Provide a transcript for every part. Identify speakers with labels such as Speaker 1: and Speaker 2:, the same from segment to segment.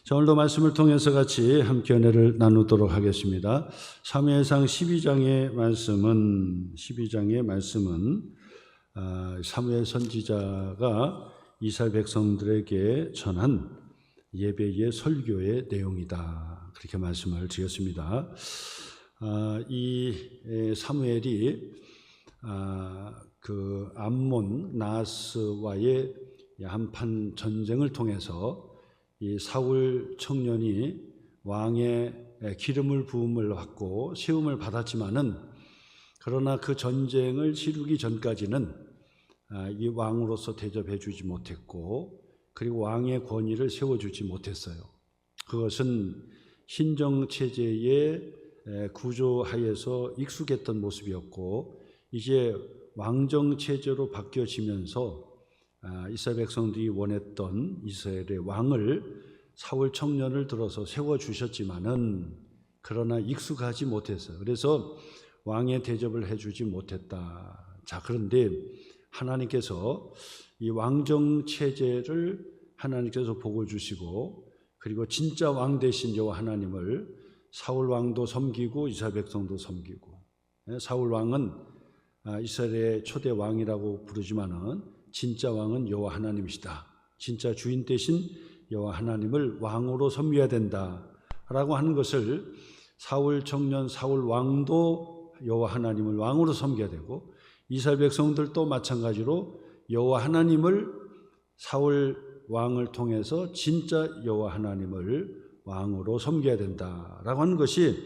Speaker 1: 자, 오늘도 말씀을 통해서 같이 함께 은혜를 나누도록 하겠습니다. 사무엘상 12장의 말씀은 사무엘 선지자가 이스라엘 백성들에게 전한 예배의 설교의 내용이다. 그렇게 말씀을 드렸습니다. 이 사무엘이 그 암몬 나하스와의 한판 전쟁을 통해서 이 사울 청년이 왕의 기름을 부음을 받고 세움을 받았지만은, 그러나 그 전쟁을 치르기 전까지는 이 왕으로서 대접해 주지 못했고, 그리고 왕의 권위를 세워주지 못했어요. 그것은 신정체제의 구조하에서 익숙했던 모습이었고, 이제 왕정체제로 바뀌어지면서 이스라엘 백성들이 원했던 이스라엘의 왕을 사울 청년을 들어서 세워주셨지만은, 그러나 익숙하지 못했어요. 그래서 왕의 대접을 해주지 못했다. 자, 그런데 하나님께서 이 왕정체제를 하나님께서 복을 주시고, 그리고 진짜 왕 되신 여호와 하나님을 사울 왕도 섬기고 이스라엘 백성도 섬기고, 사울 왕은 이스라엘의 초대 왕이라고 부르지만은 진짜 왕은 여호와 하나님이시다. 진짜 주인 되신 여호와 하나님을 왕으로 섬겨야 된다라고 하는 것을 사울 청년 사울 왕도 여호와 하나님을 왕으로 섬겨야 되고, 이스라엘 백성들도 마찬가지로 여호와 하나님을 사울 왕을 통해서 진짜 여호와 하나님을 왕으로 섬겨야 된다라고 하는 것이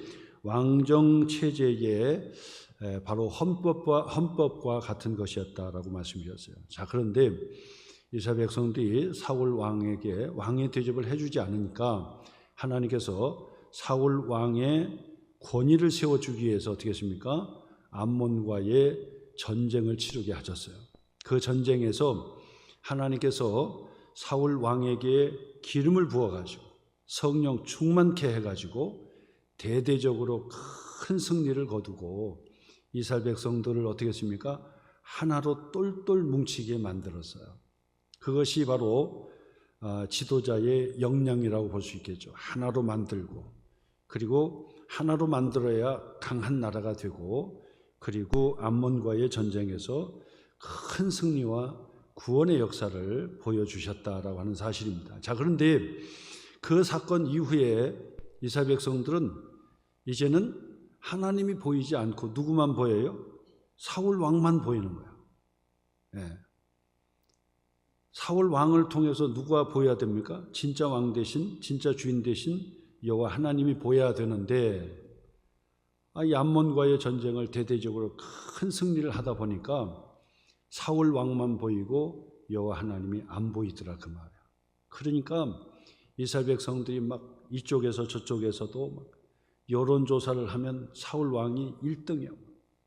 Speaker 1: 왕정 체제의 바로 헌법과 같은 것이었다라고 말씀드렸어요. 자, 그런데 이스라엘 백성들이 사울 왕에게 왕의 대접을 해주지 않으니까 하나님께서 사울 왕의 권위를 세워주기 위해서 어떻게 했습니까? 암몬과의 전쟁을 치르게 하셨어요. 그 전쟁에서 하나님께서 사울 왕에게 기름을 부어가지고 성령 충만케 해가지고 대대적으로 큰 승리를 거두고 이스라엘 백성들을 어떻게 했습니까? 하나로 똘똘 뭉치게 만들었어요. 그것이 바로 지도자의 역량이라고 볼 수 있겠죠. 하나로 만들고, 그리고 하나로 만들어야 강한 나라가 되고, 그리고 암몬과의 전쟁에서 큰 승리와 구원의 역사를 보여주셨다라고 하는 사실입니다. 자, 그런데 그 사건 이후에 이스라엘 백성들은 이제는 하나님이 보이지 않고 누구만 보여요? 사울 왕만 보이는 거예요. 사울 왕을 통해서 누가 보여야 됩니까? 진짜 왕 대신, 진짜 주인 대신 여호와 하나님이 보여야 되는데, 이 암몬과의 전쟁을 대대적으로 큰 승리를 하다 보니까 사울 왕만 보이고 여호와 하나님이 안 보이더라, 그 말이에요. 그러니까 이스라엘 백성들이 막 이쪽에서 저쪽에서도 막 여론조사를 하면 사울 왕이 1등이에요.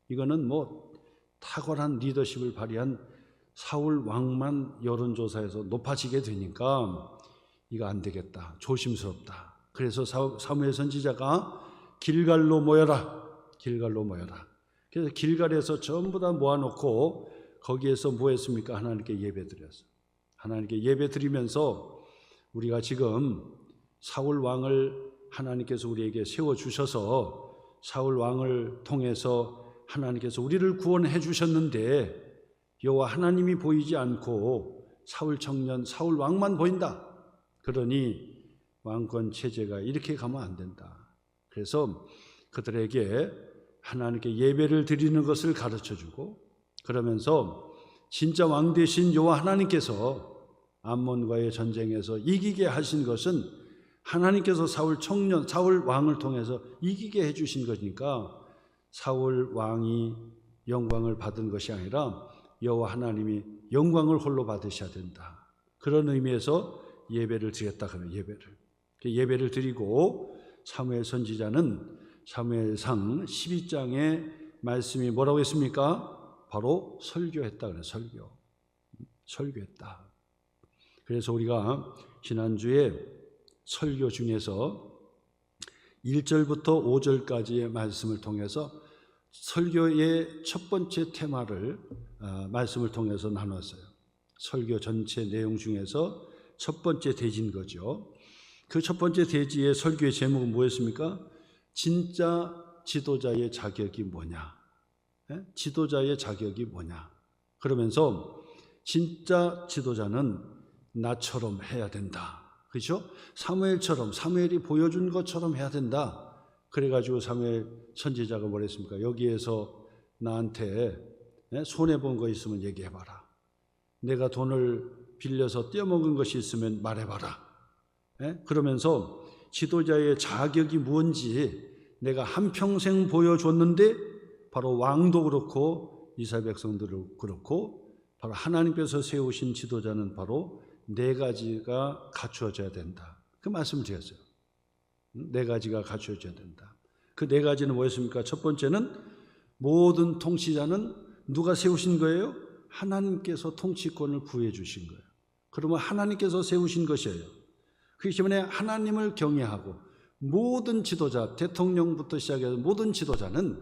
Speaker 1: 이거는 뭐 탁월한 리더십을 발휘한 사울 왕만 여론조사에서 높아지게 되니까 이거 안 되겠다, 조심스럽다. 그래서 사무엘 선지자가 길갈로 모여라. 그래서 길갈에서 전부 다 모아놓고 거기에서 뭐 했습니까? 하나님께 예배드렸어요. 하나님께 예배드리면서 우리가 지금 사울 왕을 하나님께서 우리에게 세워주셔서 사울 왕을 통해서 하나님께서 우리를 구원해 주셨는데, 여호와 하나님이 보이지 않고 사울 청년 사울 왕만 보인다. 그러니 왕권 체제가 이렇게 가면 안 된다. 그래서 그들에게 하나님께 예배를 드리는 것을 가르쳐주고, 그러면서 진짜 왕 되신 여호와 하나님께서 암몬과의 전쟁에서 이기게 하신 것은 하나님께서 사울 왕을 통해서 이기게 해주신 거니까 사울 왕이 영광을 받은 것이 아니라 여호와 하나님이 영광을 홀로 받으셔야 된다. 그런 의미에서 예배를 드렸다. 그러면 예배를 드리고, 사무엘 선지자는 사무엘상 12장의 말씀이 뭐라고 했습니까? 바로 설교했다. 그래요. 설교했다. 그래서 우리가 지난주에 설교 중에서 1절부터 5절까지의 말씀을 통해서 설교의 첫 번째 테마를 말씀을 통해서 나눴어요. 설교 전체 내용 중에서 첫 번째 대진 거죠. 그 첫 번째 대지의 설교의 제목은 뭐였습니까? 진짜 지도자의 자격이 뭐냐? 지도자의 자격이 뭐냐? 그러면서 진짜 지도자는 나처럼 해야 된다. 그렇죠? 사무엘처럼, 사무엘이 보여준 것처럼 해야 된다. 그래가지고 사무엘 선지자가 뭐랬습니까? 여기에서 나한테 손해본 거 있으면 얘기해봐라. 내가 돈을 빌려서 떼어먹은 것이 있으면 말해봐라. 그러면서 지도자의 자격이 뭔지 내가 한평생 보여줬는데 바로 왕도 그렇고 이스라엘 백성들도 그렇고 바로 하나님께서 세우신 지도자는 바로 네 가지가 갖추어져야 된다. 그 말씀을 드렸어요. 네 가지가 갖추어져야 된다. 그 네 가지는 뭐였습니까? 첫 번째는 모든 통치자는 누가 세우신 거예요? 하나님께서 통치권을 구해 주신 거예요. 그러면 하나님께서 세우신 것이에요. 그렇기 때문에 하나님을 경외하고 모든 지도자, 대통령부터 시작해서 모든 지도자는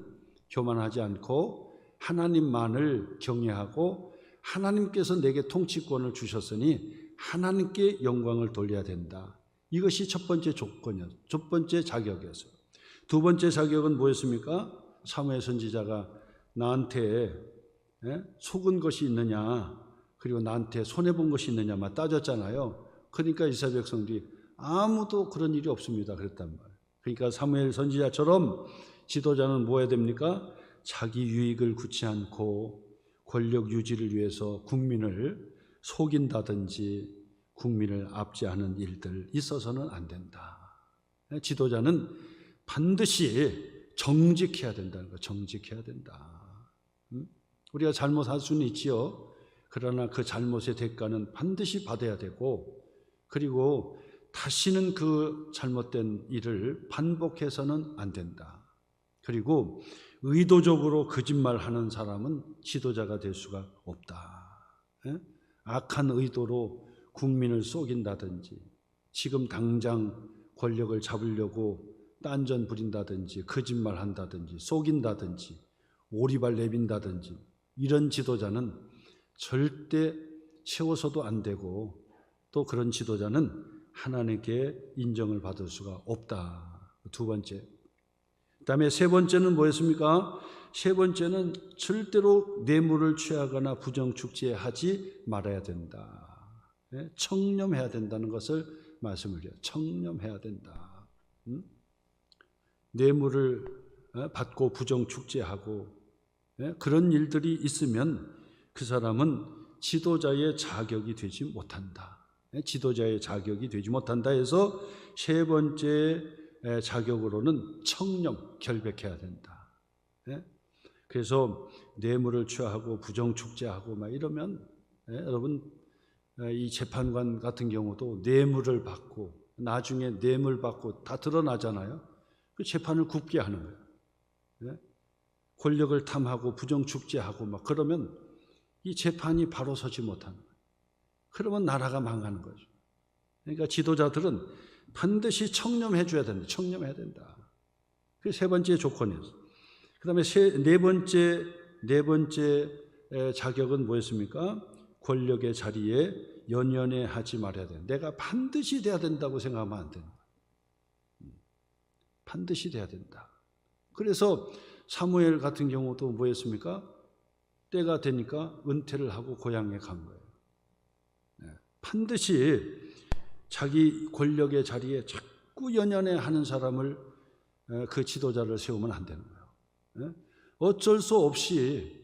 Speaker 1: 교만하지 않고 하나님만을 경외하고 하나님께서 내게 통치권을 주셨으니 하나님께 영광을 돌려야 된다. 이것이 첫 번째 조건이었어요. 첫 번째 자격이었어요. 두 번째 자격은 뭐였습니까? 사무엘 선지자가 나한테 속은 것이 있느냐 그리고 나한테 손해본 것이 있느냐만 따졌잖아요. 그러니까 이스라엘 백성들이 아무도 그런 일이 없습니다 그랬단 말이에요. 그러니까 사무엘 선지자처럼 지도자는 뭐 해야 됩니까? 자기 유익을 굳지 않고 권력 유지를 위해서 국민을 속인다든지 국민을 압제하는 일들 있어서는 안 된다. 지도자는 반드시 정직해야 된다는 거, 정직해야 된다. 우리가 잘못할 수는 있지요. 그러나 그 잘못의 대가는 반드시 받아야 되고 그리고 다시는 그 잘못된 일을 반복해서는 안 된다. 그리고 의도적으로 거짓말하는 사람은 지도자가 될 수가 없다. 악한 의도로 국민을 속인다든지 지금 당장 권력을 잡으려고 딴전 부린다든지 거짓말한다든지 속인다든지 오리발 내빈다든지 이런 지도자는 절대 세워서도 안 되고 또 그런 지도자는 하나님께 인정을 받을 수가 없다. 두 번째. 그다음에 세 번째는 뭐였습니까? 세 번째는 절대로 뇌물을 취하거나 부정축제하지 말아야 된다. 청렴해야 된다는 것을 말씀을 드려요. 청렴해야 된다. 뇌물을 받고 부정축제하고 그런 일들이 있으면 그 사람은 지도자의 자격이 되지 못한다. 지도자의 자격이 되지 못한다 해서 세 번째 자격으로는 청렴, 결백해야 된다. 그래서 뇌물을 취하고 부정축제하고 막 이러면 여러분 이 재판관 같은 경우도 뇌물을 받고 나중에 뇌물 받고 다 드러나잖아요. 그 재판을 굽게 하는 거예요. 권력을 탐하고 부정축제하고 막 그러면 이 재판이 바로 서지 못하는 거예요. 그러면 나라가 망하는 거죠. 그러니까 지도자들은 반드시 청렴해 줘야 된다. 청렴해야 된다. 그게 세 번째 조건이었어요. 그 다음에 네 번째 자격은 뭐였습니까? 권력의 자리에 연연해 하지 말아야 된다. 내가 반드시 돼야 된다고 생각하면 안 된다. 반드시 돼야 된다. 그래서 사무엘 같은 경우도 뭐였습니까? 때가 되니까 은퇴를 하고 고향에 간 거예요. 반드시 자기 권력의 자리에 자꾸 연연해 하는 사람을 그 지도자를 세우면 안 되는 거예요. 어쩔 수 없이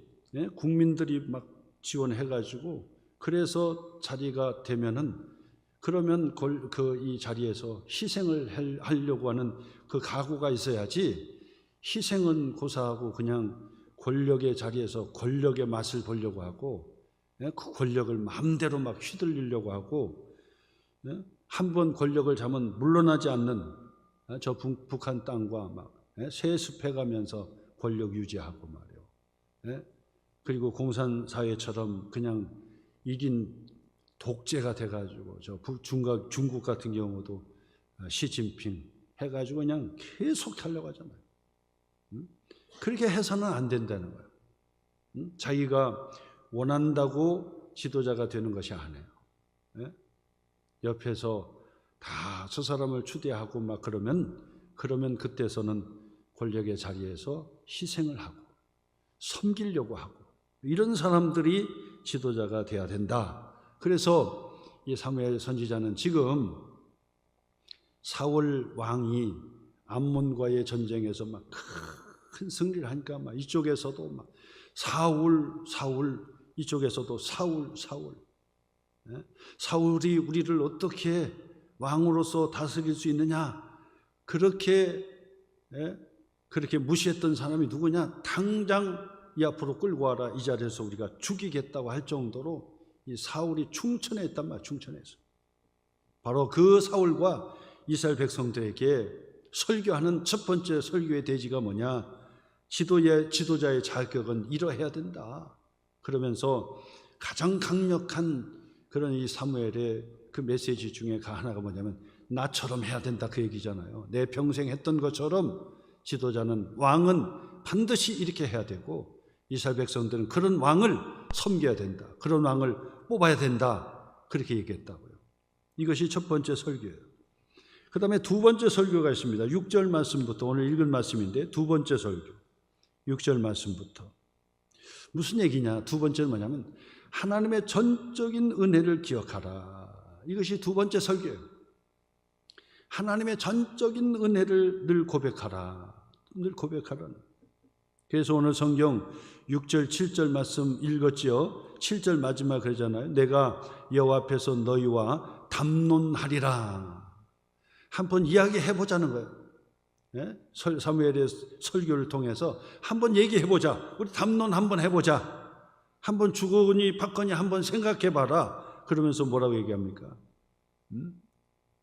Speaker 1: 국민들이 막 지원해가지고 그래서 자리가 되면은 그러면 이 자리에서 희생을 하려고 하는 그 각오가 있어야지 희생은 고사하고 그냥 권력의 자리에서 권력의 맛을 보려고 하고 그 권력을 마음대로 막 휘둘리려고 하고 한번 권력을 잡으면 물러나지 않는 저 북한 땅과 막 세습해가면서 권력 유지하고 말이에요. 그리고 공산사회처럼 그냥 이긴 독재가 돼가지고 저 중국 같은 경우도 시진핑 해가지고 그냥 계속 하려고 하잖아요. 그렇게 해서는 안 된다는 거예요. 자기가 원한다고 지도자가 되는 것이 아니에요. 옆에서 다 저 사람을 추대하고 막 그러면 그때서는 권력의 자리에서 희생을 하고 섬기려고 하고 이런 사람들이 지도자가 돼야 된다. 그래서 이 사무엘 선지자는 지금 사울 왕이 암몬과의 전쟁에서 막 큰 승리를 하니까 막 이쪽에서도 막 사울 이쪽에서도 사울 사울이 우리를 어떻게 왕으로서 다스릴 수 있느냐 그렇게 무시했던 사람이 누구냐 당장 이 앞으로 끌고 와라 이 자리에서 우리가 죽이겠다고 할 정도로 이 사울이 충천했단 말이야. 충천해서 바로 그 사울과 이스라엘 백성들에게 설교하는 첫 번째 설교의 대지가 뭐냐 지도자의 자격은 이러해야 된다. 그러면서 가장 강력한 그런 이 사무엘의 그 메시지 중에 하나가 뭐냐면 나처럼 해야 된다 그 얘기잖아요. 내 평생 했던 것처럼 지도자는 왕은 반드시 이렇게 해야 되고 이스라엘 백성들은 그런 왕을 섬겨야 된다. 그런 왕을 뽑아야 된다. 그렇게 얘기했다고요. 이것이 첫 번째 설교예요. 그 다음에 두 번째 설교가 있습니다. 6절 말씀부터 오늘 읽은 말씀인데 두 번째 설교 6절 말씀부터 무슨 얘기냐 두 번째는 뭐냐면 하나님의 전적인 은혜를 기억하라. 이것이 두 번째 설교예요. 하나님의 전적인 은혜를 늘 고백하라. 늘 고백하라. 그래서 오늘 성경 6절 7절 말씀 읽었지요. 7절 마지막 그러잖아요. 내가 여호와 앞에서 너희와 담론하리라. 한번 이야기해보자는 거예요. 사무엘의 설교를 통해서 한번 얘기해보자. 우리 담론 한번 해보자. 한번 주거니 받거니 한번 생각해봐라. 그러면서 뭐라고 얘기합니까?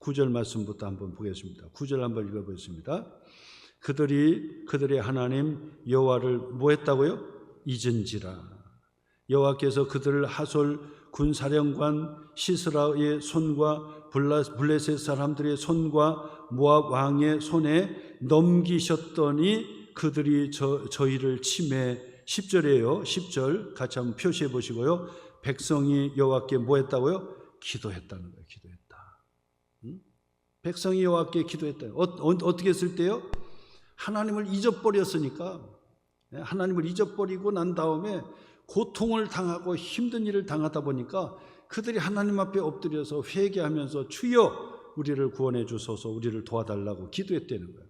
Speaker 1: 9절 말씀부터 한번 보겠습니다. 9절 한번 읽어보겠습니다. 그들의 하나님 여호와를 뭐 했다고요? 잊은지라. 여호와께서 그들을 하솔 군사령관 시스라의 손과 블레셋 사람들의 손과 모압 왕의 손에 넘기셨더니 그들이 저희를 침해 10절이에요. 10절 같이 한번 표시해 보시고요. 백성이 여호와께 뭐 했다고요? 기도했다는 거예요. 기도했다. 백성이 여호와께 기도했다. 어떻게 했을 때요? 하나님을 잊어버렸으니까 하나님을 잊어버리고 난 다음에 고통을 당하고 힘든 일을 당하다 보니까 그들이 하나님 앞에 엎드려서 회개하면서 주여 우리를 구원해 주소서 우리를 도와달라고 기도했다는 거예요.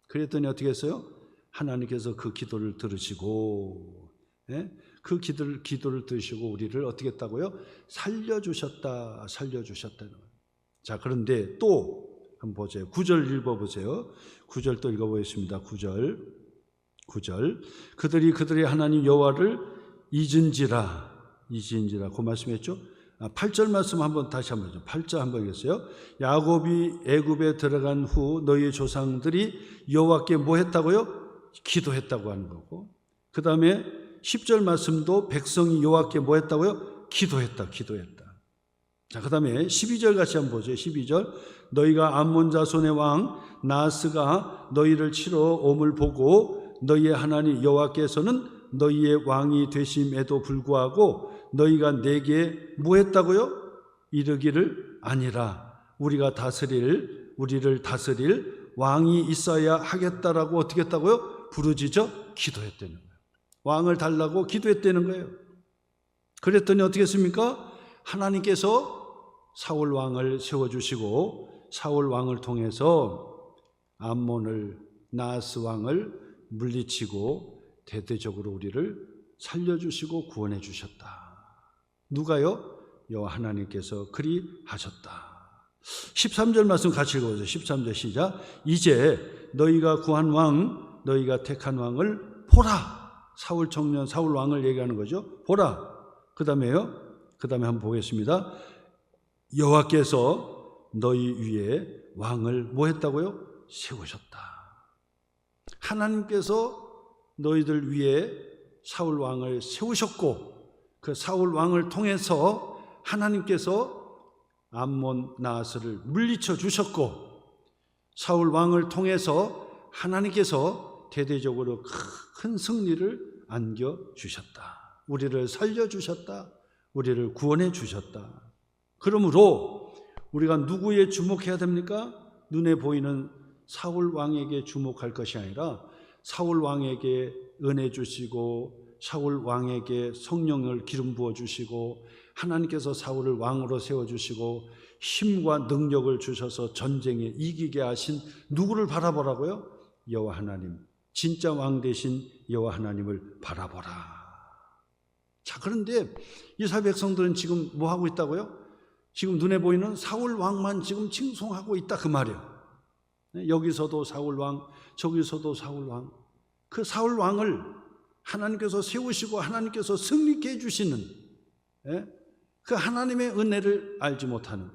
Speaker 1: 그랬더니 어떻게 했어요? 하나님께서 그 기도를 들으시고 그 기도를 들으시고 우리를 어떻게 했다고요? 살려주셨다는 거예요. 자, 그런데 또 한번 보세요. 9절 읽어보세요. 9절 또 읽어보겠습니다. 9절 그들의 하나님 여호와를 잊은지라 그 말씀했죠. 8절 말씀 한번 다시 한번 죠. 8절 한번 읽었어요. 야곱이 애굽에 들어간 후 너희 조상들이 여호와께 뭐 했다고요? 기도했다고 하는 거고 그 다음에 10절 말씀도 백성이 여호와께 뭐 했다고요? 기도했다. 자, 그 다음에 12절 같이 한번 보죠. 12절 너희가 암몬 자손의 왕 나하스가 너희를 치러 옴을 보고 너희의 하나님 여호와께서는 너희의 왕이 되심에도 불구하고 너희가 내게 뭐 했다고요? 이르기를 아니라 우리를 다스릴 왕이 있어야 하겠다라고 어떻게 했다고요? 부르짖어 기도했다는 거예요. 왕을 달라고 기도했다는 거예요. 그랬더니 어떻게 했습니까? 하나님께서 사울 왕을 세워주시고 사울 왕을 통해서 암몬을 나하스 왕을 물리치고 대대적으로 우리를 살려주시고 구원해 주셨다. 누가요? 여호와 하나님께서 그리 하셨다. 13절 말씀 같이 읽어보세요. 13절 시작. 이제 너희가 구한 왕 너희가 택한 왕을 보라. 사울 왕을 얘기하는 거죠. 보라. 그 다음에 한번 보겠습니다. 여호와께서 너희 위에 왕을 뭐 했다고요? 세우셨다. 하나님께서 너희들 위에 사울 왕을 세우셨고 그 사울 왕을 통해서 하나님께서 암몬 나하스를 물리쳐 주셨고 사울 왕을 통해서 하나님께서 대대적으로 큰 승리를 안겨주셨다. 우리를 살려주셨다. 우리를 구원해 주셨다. 그러므로 우리가 누구에 주목해야 됩니까? 눈에 보이는 사울 왕에게 주목할 것이 아니라 사울 왕에게 은혜 주시고 사울 왕에게 성령을 기름 부어 주시고 하나님께서 사울을 왕으로 세워주시고 힘과 능력을 주셔서 전쟁에 이기게 하신 누구를 바라보라고요? 여호와 하나님, 진짜 왕 되신 여호와 하나님을 바라보라. 자, 그런데 이스라엘 백성들은 지금 뭐 하고 있다고요? 지금 눈에 보이는 사울 왕만 지금 칭송하고 있다 그 말이에요. 여기서도 사울 왕, 저기서도 사울 왕. 그 사울 왕을 하나님께서 세우시고 하나님께서 승리케 해주시는 그 하나님의 은혜를 알지 못하는,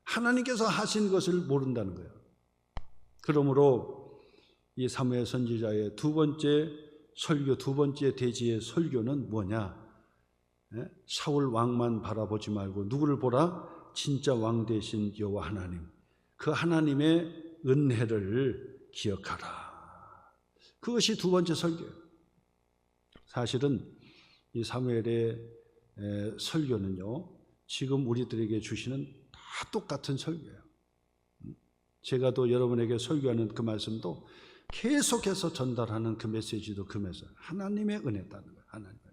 Speaker 1: 하나님께서 하신 것을 모른다는 거예요. 그러므로 이 사무엘 선지자의 두 번째 설교, 두 번째 대지의 설교는 뭐냐? 사울 왕만 바라보지 말고 누구를 보라? 진짜 왕 되신 여호와 하나님, 그 하나님의 은혜를 기억하라. 그것이 두 번째 설교예요. 사실은 이 사무엘의 설교는요, 지금 우리들에게 주시는 다 똑같은 설교예요. 제가 또 여러분에게 설교하는 그 말씀도 계속해서 전달하는 그 메시지도 그 메시지, 하나님의 은혜다는 거예요. 하나님의 은혜.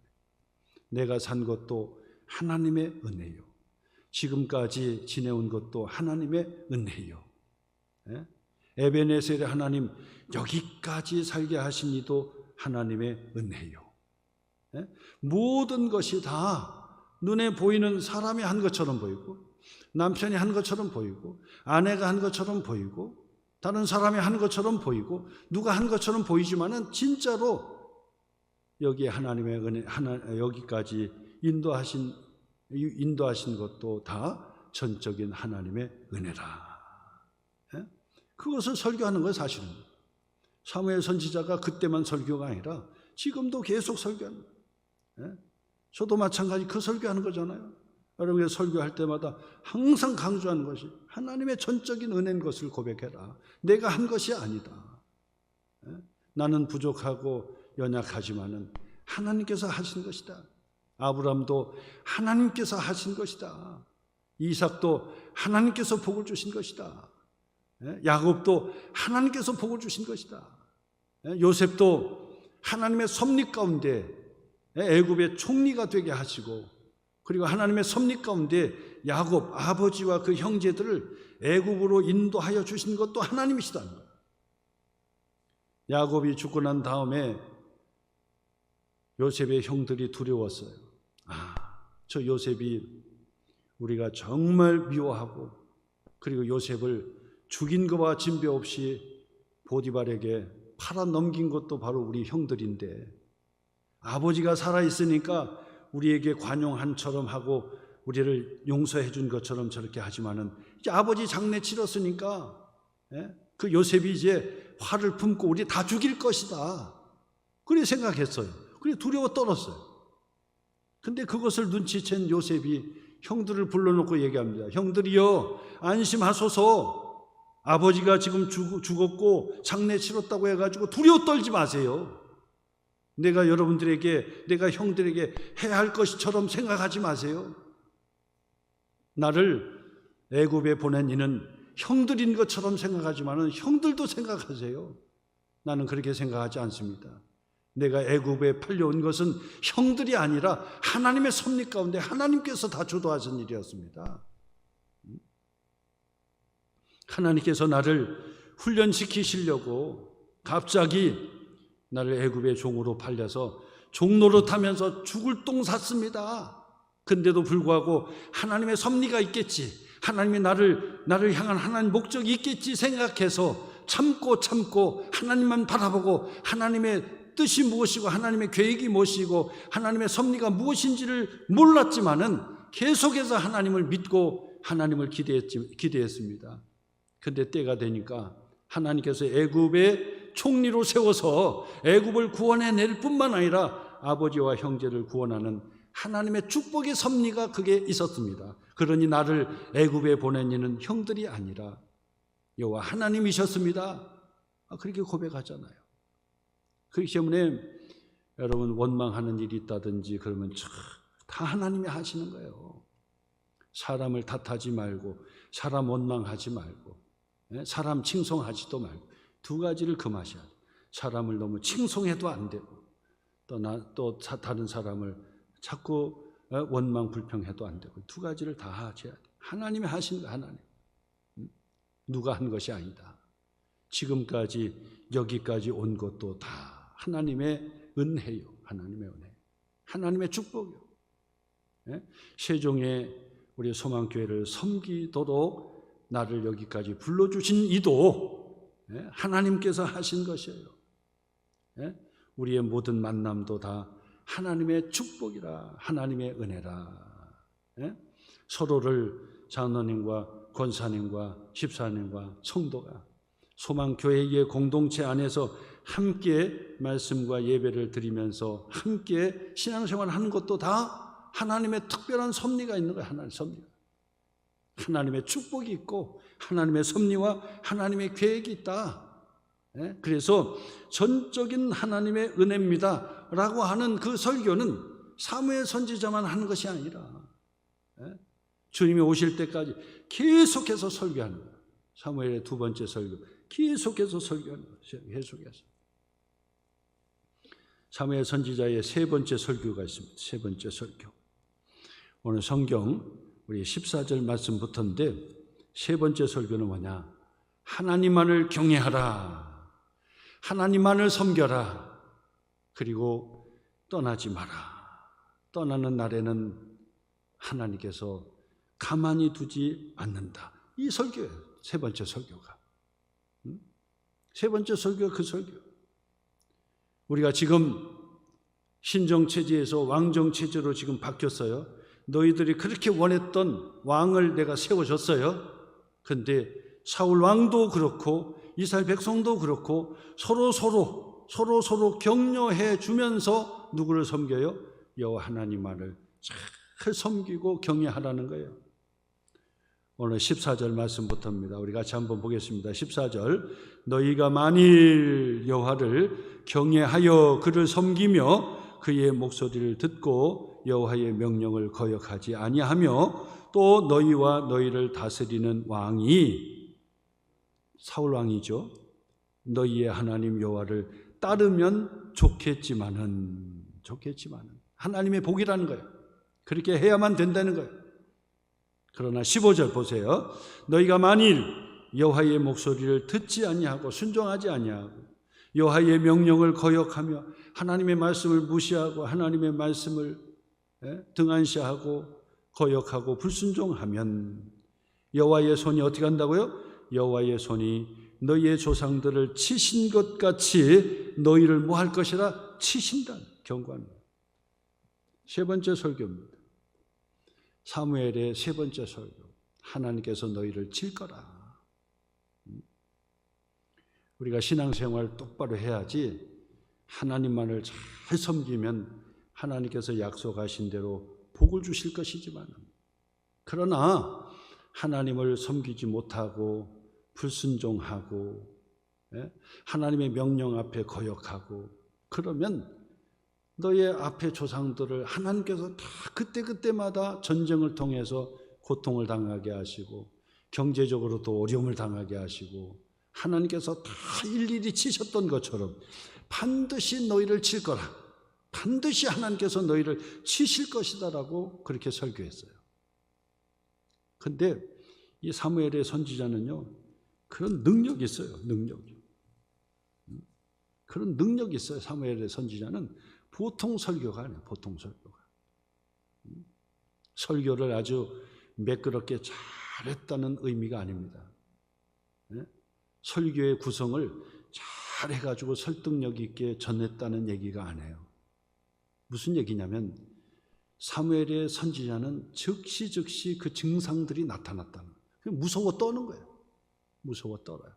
Speaker 1: 내가 산 것도 하나님의 은혜요, 지금까지 지내온 것도 하나님의 은혜요. 에베네셀의 하나님, 여기까지 살게 하신 이도 하나님의 은혜요. 모든 것이 다 눈에 보이는 사람이 한 것처럼 보이고, 남편이 한 것처럼 보이고, 아내가 한 것처럼 보이고, 다른 사람이 한 것처럼 보이고, 누가 한 것처럼 보이지만은 진짜로 여기에 하나님의 은혜, 여기까지 인도하신 것도 다 전적인 하나님의 은혜라. 그것을 설교하는 거예요. 사실은 사무엘 선지자가 그때만 설교가 아니라 지금도 계속 설교하는 거예요. 저도 마찬가지 그 설교하는 거잖아요. 여러분이 설교할 때마다 항상 강조하는 것이 하나님의 전적인 은혜인 것을 고백해라. 내가 한 것이 아니다. 나는 부족하고 연약하지만은 하나님께서 하신 것이다. 아브람도 하나님께서 하신 것이다. 이삭도 하나님께서 복을 주신 것이다. 야곱도 하나님께서 복을 주신 것이다. 요셉도 하나님의 섭리 가운데 애굽의 총리가 되게 하시고, 그리고 하나님의 섭리 가운데 야곱 아버지와 그 형제들을 애굽으로 인도하여 주신 것도 하나님이시다는 거예요. 야곱이 죽고 난 다음에 요셉의 형들이 두려웠어요. 저 요셉이 우리가 정말 미워하고, 그리고 요셉을 죽인 것과 진배 없이 보디발에게 팔아 넘긴 것도 바로 우리 형들인데, 아버지가 살아있으니까 우리에게 관용한처럼 하고 우리를 용서해 준 것처럼 저렇게 하지만은 이제 아버지 장례 치렀으니까 그 요셉이 이제 화를 품고 우리 다 죽일 것이다, 그렇게 생각했어요. 그래 두려워 떨었어요. 근데 그것을 눈치챈 요셉이 형들을 불러놓고 얘기합니다. 형들이여, 안심하소서. 아버지가 지금 죽었고 장례 치렀다고 해가지고 두려워 떨지 마세요. 내가 여러분들에게, 내가 형들에게 해야 할 것처럼 생각하지 마세요. 나를 애굽에 보낸 이는 형들인 것처럼 생각하지만은 형들도 생각하세요. 나는 그렇게 생각하지 않습니다. 내가 애굽에 팔려온 것은 형들이 아니라 하나님의 섭리 가운데 하나님께서 다 주도하신 일이었습니다. 하나님께서 나를 훈련시키시려고 갑자기 나를 애굽의 종으로 팔려서 종노릇하면서 죽을 똥 샀습니다. 근데도 불구하고 하나님의 섭리가 있겠지, 하나님이 나를 향한 하나님 목적이 있겠지 생각해서 참고 하나님만 바라보고 하나님의 뜻이 무엇이고 하나님의 계획이 무엇이고 하나님의 섭리가 무엇인지를 몰랐지만은 계속해서 하나님을 믿고 하나님을 기대했습니다. 근데 때가 되니까 하나님께서 애굽의 총리로 세워서 애굽을 구원해낼 뿐만 아니라 아버지와 형제를 구원하는 하나님의 축복의 섭리가 그게 있었습니다. 그러니 나를 애굽에 보낸 이는 형들이 아니라 여호와 하나님이셨습니다. 그렇게 고백하잖아요. 그렇기 때문에 여러분 원망하는 일이 있다든지 그러면 다 하나님이 하시는 거예요. 사람을 탓하지 말고, 사람 원망하지 말고, 사람 칭송하지도 말고, 두 가지를 금하셔야 돼요. 사람을 너무 칭송해도 안 되고, 또 다른 사람을 자꾸 원망 불평해도 안 되고, 두 가지를 다 하셔야 돼요. 하나님이 하신 거, 하나님. 누가 한 것이 아니다. 지금까지 여기까지 온 것도 다 하나님의 은혜요. 하나님의 은혜. 하나님의 축복이요. 세종의 우리 소망교회를 섬기도록 나를 여기까지 불러주신 이도 하나님께서 하신 것이에요. 우리의 모든 만남도 다 하나님의 축복이라, 하나님의 은혜라. 서로를 장로님과 권사님과 집사님과 성도가 소망교회의 공동체 안에서 함께 말씀과 예배를 드리면서 함께 신앙생활을 하는 것도 다 하나님의 특별한 섭리가 있는 거예요. 하나님의 섭리가. 하나님의 축복이 있고 하나님의 섭리와 하나님의 계획이 있다. 그래서 전적인 하나님의 은혜입니다 라고 하는 그 설교는 사무엘 선지자만 하는 것이 아니라 주님이 오실 때까지 계속해서 설교하는 거예요. 사무엘의 두 번째 설교, 계속해서 설교하는 거예요. 계속해서. 사무엘 선지자의 세 번째 설교가 있습니다. 세 번째 설교. 오늘 성경 우리 14절 말씀부터인데 세 번째 설교는 뭐냐? 하나님만을 경외하라. 하나님만을 섬겨라. 그리고 떠나지 마라. 떠나는 날에는 하나님께서 가만히 두지 않는다. 이 설교예요. 세 번째 설교가. 세 번째 설교가 그 설교. 우리가 지금 신정체제에서 왕정체제로 지금 바뀌었어요. 너희들이 그렇게 원했던 왕을 내가 세워줬어요. 근데 사울 왕도 그렇고 이스라엘 백성도 그렇고 서로 격려해 주면서 누구를 섬겨요? 여호와 하나님만을 잘 섬기고 경외하라는 거예요. 오늘 14절 말씀부터입니다. 우리 같이 한번 보겠습니다. 14절. 너희가 만일 여호와를 경외하여 그를 섬기며 그의 목소리를 듣고 여호와의 명령을 거역하지 아니하며 또 너희와 너희를 다스리는 왕이 사울 왕이죠. 너희의 하나님 여호와를 따르면 좋겠지만은 하나님의 복이라는 거예요. 그렇게 해야만 된다는 거예요. 그러나 15절 보세요. 너희가 만일 여호와의 목소리를 듣지 아니하고 순종하지 아니하고 여호와의 명령을 거역하며 하나님의 말씀을 무시하고 하나님의 말씀을 등한시하고 거역하고 불순종하면 여호와의 손이 어떻게 한다고요? 여호와의 손이 너희의 조상들을 치신 것 같이 너희를 뭐 할 것이라? 치신다. 경고합니다. 세 번째 설교입니다. 사무엘의 세 번째 설교. 하나님께서 너희를 칠 거라. 우리가 신앙생활 똑바로 해야지 하나님만을 잘 섬기면 하나님께서 약속하신 대로 복을 주실 것이지만 그러나 하나님을 섬기지 못하고 불순종하고 하나님의 명령 앞에 거역하고 그러면 너의 앞에 조상들을 하나님께서 다 그때마다 전쟁을 통해서 고통을 당하게 하시고 경제적으로도 어려움을 당하게 하시고 하나님께서 다 일일이 치셨던 것처럼 반드시 너희를 칠 거라. 반드시 하나님께서 너희를 치실 것이다라고 그렇게 설교했어요. 근데 이 사무엘의 선지자는요, 그런 능력이 있어요. 그런 능력이 있어요. 사무엘의 선지자는 보통 설교가 아니에요. 보통 설교가. 설교를 아주 매끄럽게 잘했다는 의미가 아닙니다. 설교의 구성을 잘 해가지고 설득력 있게 전했다는 얘기가 아니에요. 무슨 얘기냐면 사무엘의 선지자는 즉시 그 증상들이 나타났다는 거예요. 무서워 떠는 거예요. 무서워 떨어요.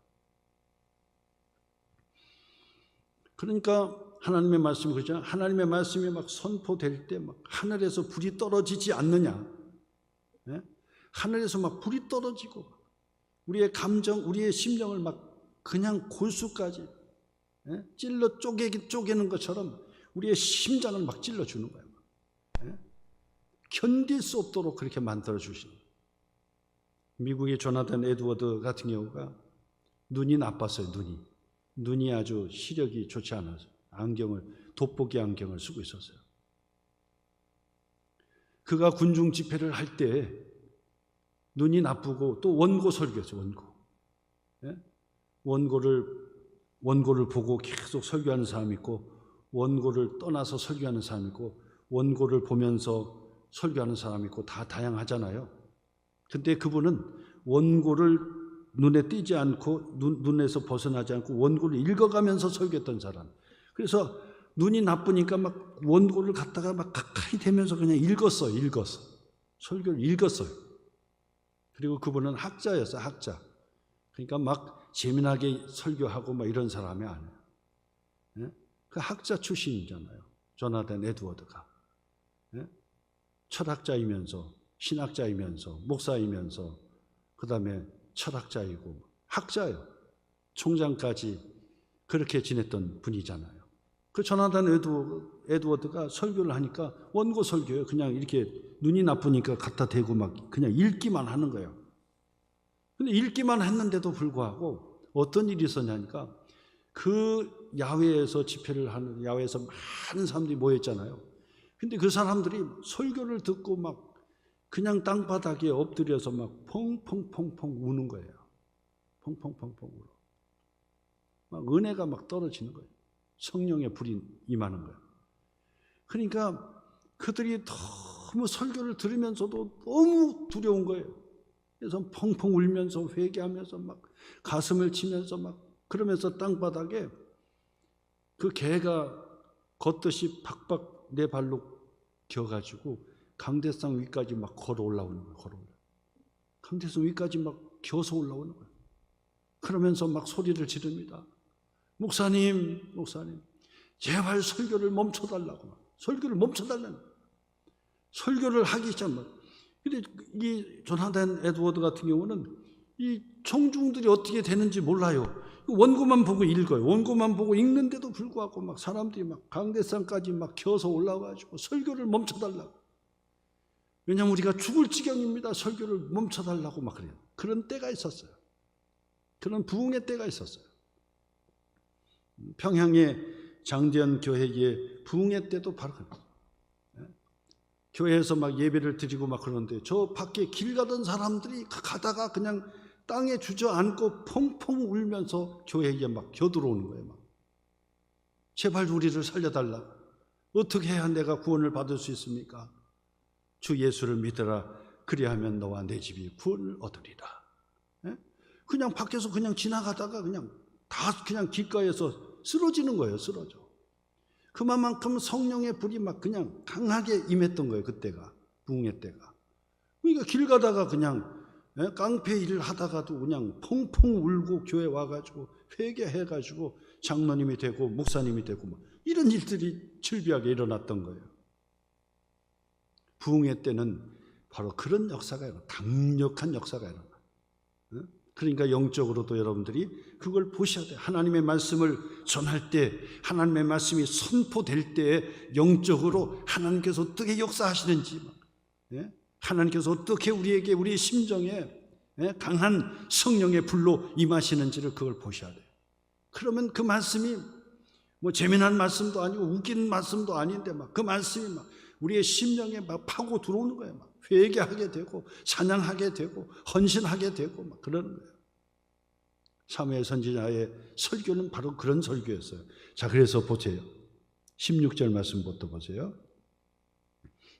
Speaker 1: 그러니까 하나님의 말씀이 그렇잖아요. 하나님의 말씀이 막 선포될 때 막 하늘에서 불이 떨어지지 않느냐. 하늘에서 막 불이 떨어지고 우리의 감정, 우리의 심령을 막 그냥 골수까지 찔러 쪼개는 것처럼 우리의 심장을 막 찔러주는 거예요. 견딜 수 없도록 그렇게 만들어 주시는 거예요. 미국의 조나단 에드워드 같은 경우가 눈이 나빴어요. 눈이 아주 시력이 좋지 않아서 돋보기 안경을 쓰고 있었어요. 그가 군중 집회를 할 때 눈이 나쁘고 또 원고 설교했어요. 원고를 보고 계속 설교하는 사람이 있고, 원고를 떠나서 설교하는 사람이 있고, 원고를 보면서 설교하는 사람이 있고, 다 다양하잖아요. 근데 그분은 원고를 눈에 띄지 않고 눈에서 벗어나지 않고 원고를 읽어가면서 설교했던 사람. 그래서 눈이 나쁘니까 막 원고를 갖다가 막 가까이 대면서 그냥 읽었어. 설교를 읽었어요. 그리고 그분은 학자였어요. 학자. 그러니까 막 재미나게 설교하고 막 이런 사람이 아니에요. 예? 그 학자 출신이잖아요. 조나단 에드워드가. 예? 철학자이면서 신학자이면서 목사이면서 그 다음에 철학자이고 학자예요. 총장까지 그렇게 지냈던 분이잖아요. 그 조나단 에드워드가 설교를 하니까 원고 설교예요. 그냥 이렇게 눈이 나쁘니까 갖다 대고 막 그냥 읽기만 하는 거예요. 근데 읽기만 했는데도 불구하고 어떤 일이 있었냐니까 그 야외에서 집회를 하는 야외에서 많은 사람들이 모였잖아요. 근데 그 사람들이 설교를 듣고 막 그냥 땅바닥에 엎드려서 막 펑펑펑펑 우는 거예요. 펑펑펑펑 울어. 막 은혜가 막 떨어지는 거예요. 성령의 불이 임하는 거예요. 그러니까 그들이 너무 설교를 들으면서도 너무 두려운 거예요. 그래서 펑펑 울면서 회개하면서 막 가슴을 치면서 막 그러면서 땅바닥에 그 개가 걷듯이 박박 내 발로 겨가지고 강대상 위까지 막 걸어 올라오는 거예요. 강대상 위까지 막 겨서 올라오는 거예요. 그러면서 막 소리를 지릅니다. 목사님, 제발 설교를 멈춰달라고. 설교를 멈춰달라는 거예요. 설교를 하기 전에. 근데 이 조나단 에드워드 같은 경우는 이 청중들이 어떻게 되는지 몰라요. 원고만 보고 읽어요. 원고만 보고 읽는데도 불구하고 막 사람들이 막 강대상까지 막 겨서 올라와가지고 설교를 멈춰달라고. 왜냐하면 우리가 죽을 지경입니다. 설교를 멈춰달라고 막 그래요. 그런 때가 있었어요. 그런 부흥의 때가 있었어요. 평양의 장대현 교회의 부흥의 때도 바로 그랬어요. 교회에서 막 예배를 드리고 막 그러는데 저 밖에 길 가던 사람들이 가다가 그냥 땅에 주저앉고 펑펑 울면서 교회에 막 겨들어오는 거예요. 막. 제발 우리를 살려달라. 어떻게 해야 내가 구원을 받을 수 있습니까? 주 예수를 믿으라. 그리하면 너와 내 집이 구원을 얻으리라. 그냥 밖에서 그냥 지나가다가 그냥 다 그냥 길가에서 쓰러지는 거예요. 쓰러져. 그만큼 성령의 불이 막 그냥 강하게 임했던 거예요. 그때가 부흥의 때가. 그러니까 길 가다가 그냥 깡패 일을 하다가도 그냥 펑펑 울고 교회 와가지고 회개해가지고 장로님이 되고 목사님이 되고 막 이런 일들이 즐비하게 일어났던 거예요. 부흥의 때는 바로 그런 역사가 일어나, 강력한 역사가 일어나. 그러니까 영적으로도 여러분들이 그걸 보셔야 돼요. 하나님의 말씀을 전할 때, 하나님의 말씀이 선포될 때 영적으로 하나님께서 어떻게 역사하시는지, 하나님께서 어떻게 우리에게 우리의 심정에 강한 성령의 불로 임하시는지를 그걸 보셔야 돼요. 그러면 그 말씀이 뭐 재미난 말씀도 아니고 웃긴 말씀도 아닌데 막 그 말씀이 막 우리의 심령에 막 파고 들어오는 거예요. 막 회개하게 되고 찬양하게 되고 헌신하게 되고 막 그러는 거예요. 사무엘 선지자의 설교는 바로 그런 설교였어요. 자, 그래서 보세요. 16절 말씀부터 보세요.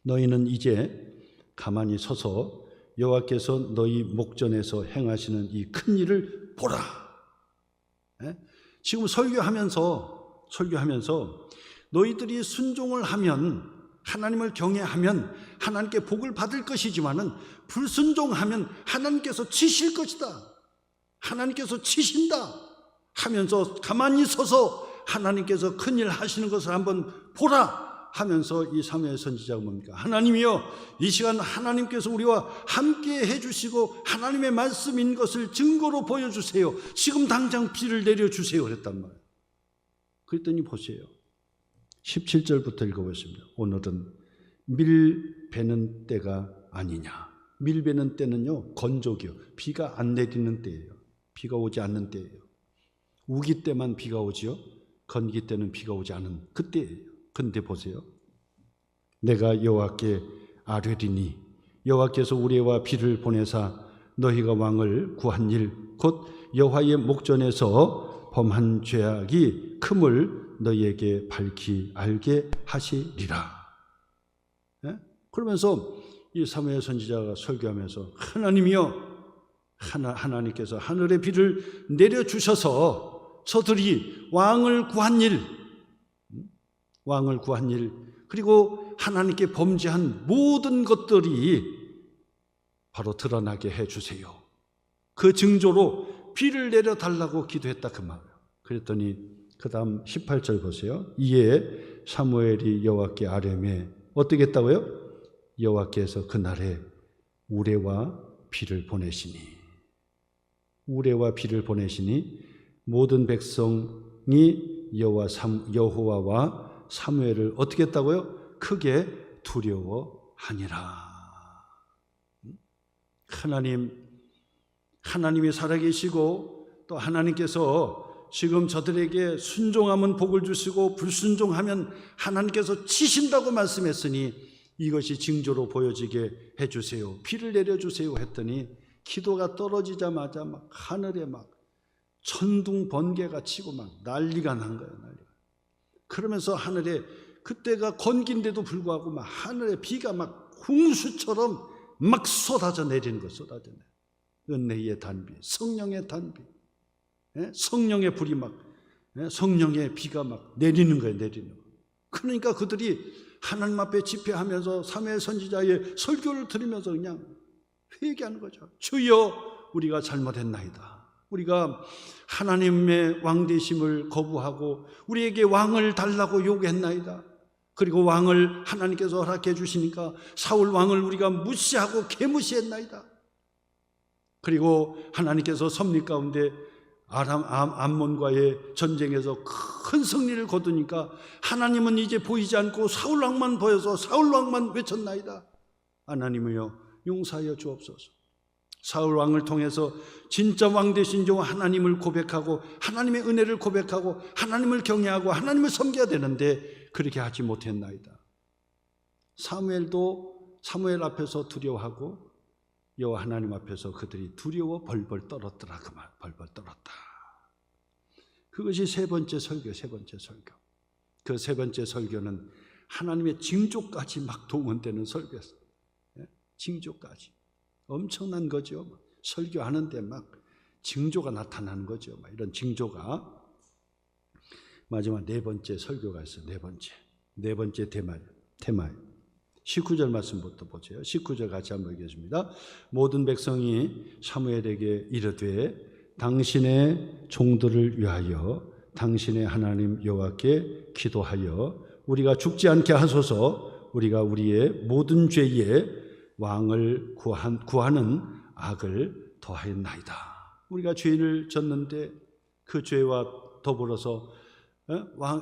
Speaker 1: 너희는 이제 가만히 서서 여호와께서 너희 목전에서 행하시는 이 큰 일을 보라. 지금 설교하면서 너희들이 순종을 하면, 하나님을 경외하면 하나님께 복을 받을 것이지만은 불순종하면 하나님께서 치실 것이다. 하나님께서 치신다 하면서 가만히 서서 하나님께서 큰일 하시는 것을 한번 보라 하면서 이 사무엘 선지자가 뭡니까? 하나님이여, 이 시간 하나님께서 우리와 함께 해주시고 하나님의 말씀인 것을 증거로 보여주세요. 지금 당장 비를 내려주세요 그랬단 말이에요. 그랬더니 보세요. 17절부터 읽어보겠습니다. 오늘은 밀 베는 때가 아니냐. 밀베는 때는요, 건조기요. 비가 안 내리는 때예요. 비가 오지 않는 때예요. 우기 때만 비가 오지요. 건기 때는 비가 오지 않은 그때예요. 근데 보세요. 내가 여호와께 아뢰리니 여호와께서 우레와 비를 보내사 너희가 왕을 구한 일 곧 여호와의 목전에서 범한 죄악이 큼을 너희에게 밝히 알게 하시리라. 예? 그러면서 이 사무엘 선지자가 설교하면서 하나님이여, 하나님께서 하늘의 비를 내려주셔서 저들이 왕을 구한 일, 그리고 하나님께 범죄한 모든 것들이 바로 드러나게 해주세요. 그 증조로 비를 내려달라고 기도했다 그 말이에요. 그랬더니 그 다음 18절 보세요. 이에 사무엘이 여호와께 아뢰매 어떻게 했다고요? 여호와께서 그날에 우레와 비를 보내시니 모든 백성이 여호와와 사무엘을 어떻게 했다고요? 크게 두려워하니라. 하나님이 살아계시고 또 하나님께서 지금 저들에게 순종하면 복을 주시고 불순종하면 하나님께서 치신다고 말씀했으니 이것이 징조로 보여지게 해주세요. 비를 내려주세요 했더니 기도가 떨어지자마자 막 하늘에 막 천둥 번개가 치고 막 난리가 난 거예요. 그러면서 하늘에 그때가 건기인데도 불구하고 막 하늘에 비가 막 홍수처럼 막 쏟아져 내리는 거예요. 쏟아져 내리는 은혜의 단비, 성령의 단비, 성령의 불이 막 성령의 비가 막 내리는 거예요. 그러니까 그들이 하나님 앞에 집회하면서 사무엘 선지자의 설교를 들으면서 그냥 회개하는 거죠. 주여 우리가 잘못했나이다. 우리가 하나님의 왕되심을 거부하고 우리에게 왕을 달라고 요구했나이다. 그리고 왕을 하나님께서 허락해 주시니까 사울 왕을 우리가 무시하고 개무시했나이다. 그리고 하나님께서 섭리 가운데 암몬과의 전쟁에서 큰 승리를 거두니까 하나님은 이제 보이지 않고 사울 왕만 보여서 사울 왕만 외쳤나이다. 하나님이여 용서하여 주옵소서. 사울 왕을 통해서 진짜 왕 되신 주 하나님을 고백하고 하나님의 은혜를 고백하고 하나님을 경외하고 하나님을 섬겨야 되는데 그렇게 하지 못했나이다. 사무엘 앞에서 두려워하고 여호와 하나님 앞에서 그들이 두려워 벌벌 떨었더라. 그 말, 벌벌 떨었다. 그것이 세 번째 설교. 그 세 번째 설교는 하나님의 징조까지 막 동원되는 설교였어요. 징조까지. 엄청난 거죠. 설교하는데 막 징조가 나타나는 거죠. 이런 징조가. 마지막 네 번째 설교가 있어요. 네 번째 테마예요. 19절 말씀부터 보세요. 19절 같이 한번 읽겠습니다. 모든 백성이 사무엘에게 이르되 당신의 종들을 위하여 당신의 하나님 여호와께 기도하여 우리가 죽지 않게 하소서. 우리가 우리의 모든 죄에 왕을 구하는 악을 더하였나이다. 우리가 죄를 졌는데 그 죄와 더불어서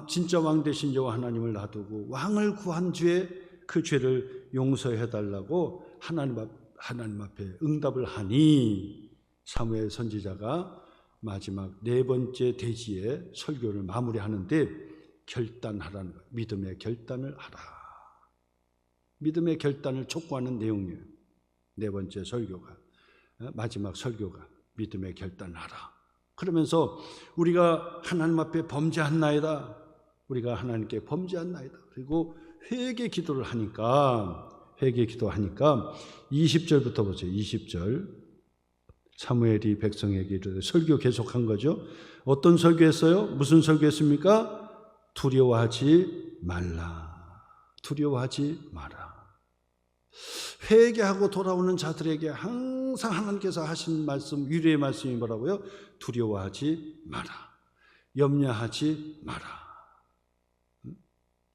Speaker 1: 진짜 왕 되신 여호와 하나님을 놔두고 왕을 구한 죄, 그 죄를 용서해 달라고 하나님 앞에 응답을 하니 사무엘 선지자가 마지막 네 번째 대지의 설교를 마무리하는데 결단하라는 거예요. 믿음의 결단을 하라. 믿음의 결단을 촉구하는 내용이에요. 네 번째 설교가, 마지막 설교가 믿음의 결단을 하라. 그러면서 우리가 하나님 앞에 범죄했나이다. 우리가 하나님께 범죄했나이다. 그리고 회개 기도를 하니까 20절부터 보세요. 20절. 사무엘이 백성에게 이르되 설교 계속한 거죠. 어떤 설교했어요? 무슨 설교했습니까? 두려워하지 말라. 두려워하지 마라. 회개하고 돌아오는 자들에게 항상 하나님께서 하신 말씀, 위로의 말씀이 뭐라고요? 두려워하지 마라. 염려하지 마라.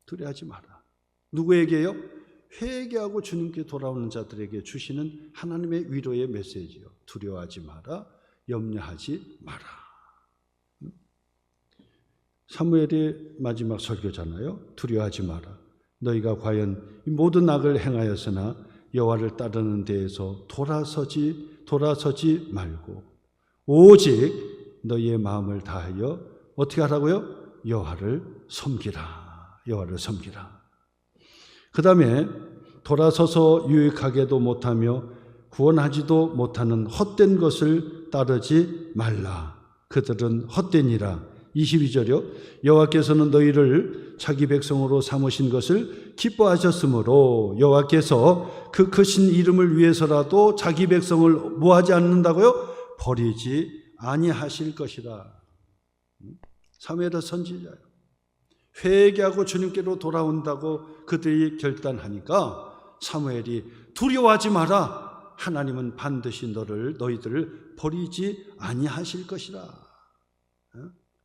Speaker 1: 두려워하지 마라. 누구에게요? 회개하고 주님께 돌아오는 자들에게 주시는 하나님의 위로의 메시지요. 두려워하지 마라. 염려하지 마라. 사무엘의 마지막 설교잖아요. 두려워하지 마라. 너희가 과연 이 모든 악을 행하였으나 여호와를 따르는 데에서 돌아서지 말고 오직 너희의 마음을 다하여 어떻게 하라고요? 여호와를 섬기라. 여호와를 섬기라. 그 다음에 돌아서서 유익하게도 못하며 구원하지도 못하는 헛된 것을 따르지 말라. 그들은 헛되니라. 22절이요. 여호와께서는 너희를 자기 백성으로 삼으신 것을 기뻐하셨으므로 여호와께서 그 크신 이름을 위해서라도 자기 백성을 뭐하지 않는다고요? 버리지 아니하실 것이라. 사무엘의 선지자요. 회개하고 주님께로 돌아온다고 그들이 결단하니까 사무엘이 두려워하지 마라. 하나님은 반드시 너희들을 버리지 아니하실 것이라.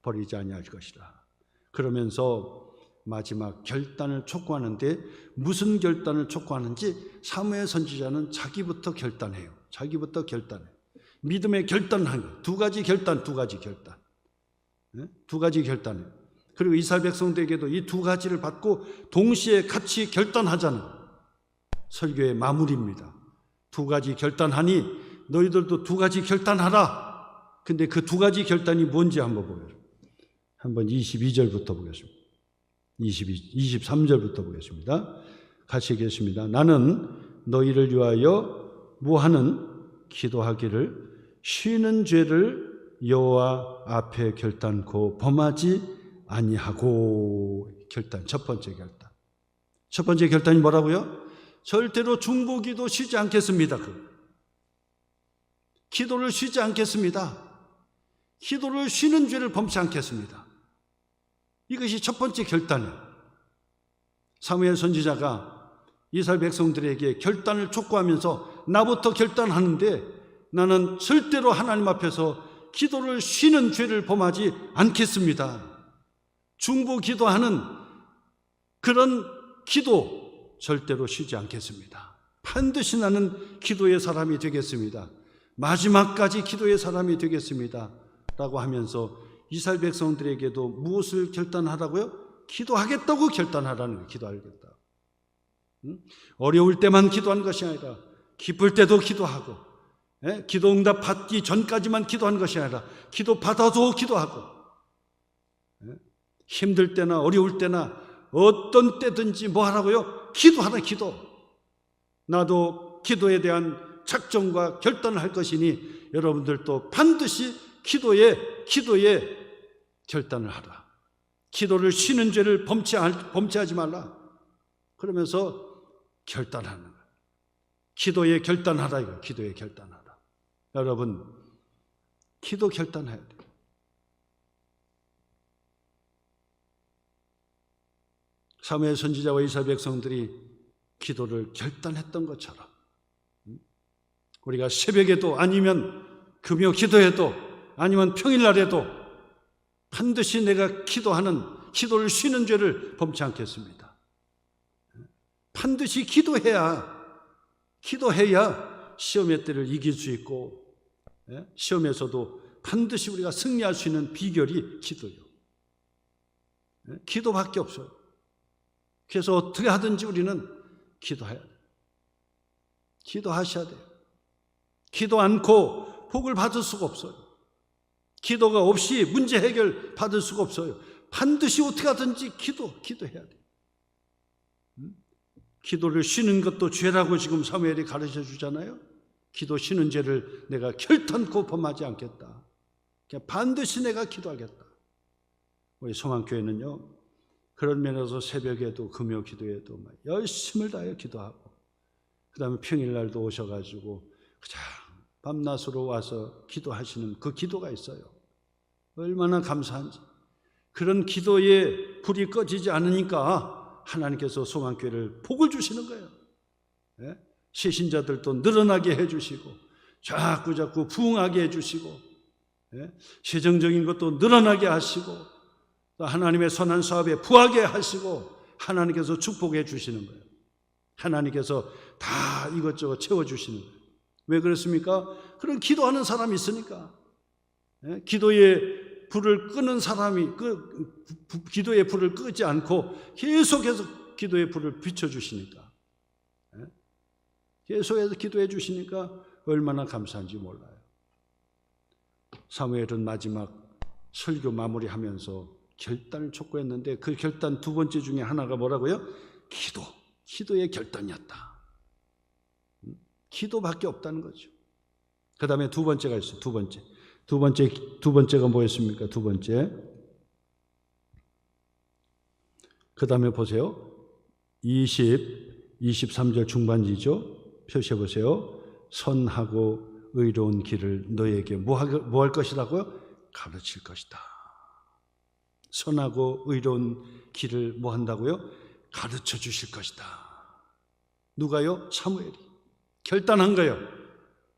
Speaker 1: 버리지 아니하실 것이라. 그러면서 마지막 결단을 촉구하는데 무슨 결단을 촉구하는지 사무엘 선지자는 자기부터 결단해요. 자기부터 결단해요. 믿음의 결단한 거. 두 가지 결단해요. 그리고 이스라엘 백성들에게도 이 두 가지를 받고 동시에 같이 결단하자는 설교의 마무리입니다. 두 가지 결단하니 너희들도 두 가지 결단하라. 근데 그 두 가지 결단이 뭔지 한번 보겠습니다. 한번 22절부터 보겠습니다. 23절부터 보겠습니다. 같이 읽겠습니다. 나는 너희를 위하여 무하는 기도하기를 쉬는 죄를 여호와 앞에 결단코 범하지 아니하고. 결단, 첫 번째 결단. 첫 번째 결단이 뭐라고요? 절대로 중보기도 쉬지 않겠습니다. 기도를 쉬지 않겠습니다. 기도를 쉬는 죄를 범치 않겠습니다. 이것이 첫 번째 결단이에요. 사무엘 선지자가 이스라엘 백성들에게 결단을 촉구하면서 나부터 결단하는데 나는 절대로 하나님 앞에서 기도를 쉬는 죄를 범하지 않겠습니다. 중보 기도하는 그런 기도 절대로 쉬지 않겠습니다. 반드시 나는 기도의 사람이 되겠습니다. 마지막까지 기도의 사람이 되겠습니다. 라고 하면서 이스라엘 백성들에게도 무엇을 결단하라고요? 기도하겠다고 결단하라는 거예요. 기도하겠다. 어려울 때만 기도한 것이 아니라 기쁠 때도 기도하고, 기도 응답 받기 전까지만 기도한 것이 아니라 기도 받아도 기도하고, 힘들 때나 어려울 때나 어떤 때든지 뭐 하라고요? 기도하라. 기도. 나도 기도에 대한 작정과 결단을 할 것이니 여러분들도 반드시 기도에 결단을 하라. 기도를 쉬는 죄를 범치하지 말라. 그러면서 결단하는 거예요. 기도에 결단하라 이거. 기도에 결단하라. 여러분, 기도 결단해야 돼요. 사무엘 선지자와 이스라엘 백성들이 기도를 결단했던 것처럼 우리가 새벽에도 아니면 금요 기도에도 아니면 평일날에도 반드시 내가 기도를 쉬는 죄를 범치 않겠습니다. 반드시 기도해야 시험의 때를 이길 수 있고, 시험에서도 반드시 우리가 승리할 수 있는 비결이 기도예요. 기도밖에 없어요. 그래서 어떻게 하든지 우리는 기도해야 돼요. 기도하셔야 돼요. 기도 않고 복을 받을 수가 없어요. 기도가 없이 문제 해결 받을 수가 없어요. 반드시 어떻게 하든지 기도해야 돼요. 기도를 쉬는 것도 죄라고 지금 사무엘이 가르쳐 주잖아요. 기도 쉬는 죄를 내가 결단코 범하지 않겠다. 반드시 내가 기도하겠다. 우리 소망교회는요, 그런 면에서 새벽에도 금요 기도에도 열심을 다해 기도하고, 그 다음에 평일날도 오셔가지고 그냥 밤낮으로 와서 기도하시는 그 기도가 있어요. 얼마나 감사한지. 그런 기도에 불이 꺼지지 않으니까 하나님께서 소망교회를 복을 주시는 거예요. 시신자들도 늘어나게 해주시고, 자꾸 부흥하게 해주시고, 세정적인 것도 늘어나게 하시고, 또 하나님의 선한 사업에 부하게 하시고, 하나님께서 축복해 주시는 거예요. 하나님께서 다 이것저것 채워주시는 거예요. 왜 그렇습니까? 그런 기도하는 사람이 있으니까. 기도의 불을 끄는 사람이 기도의 불을 끄지 않고 계속해서 기도의 불을 비춰주시니까. 계속해서 기도해 주시니까 얼마나 감사한지 몰라요. 사무엘은 마지막 설교 마무리하면서 결단을 촉구했는데 그 결단 두 번째 중에 하나가 뭐라고요? 기도의 결단이었다. 기도밖에 없다는 거죠. 그 다음에 두 번째가 있어요. 두 번째가 뭐였습니까? 두 번째. 그 다음에 보세요. 23절 중반이죠. 표시해 보세요. 선하고 의로운 길을 너에게 뭐 할 것이라고요? 가르칠 것이다. 선하고 의로운 길을 뭐 한다고요? 가르쳐 주실 것이다. 누가요? 사무엘이 결단한 거예요.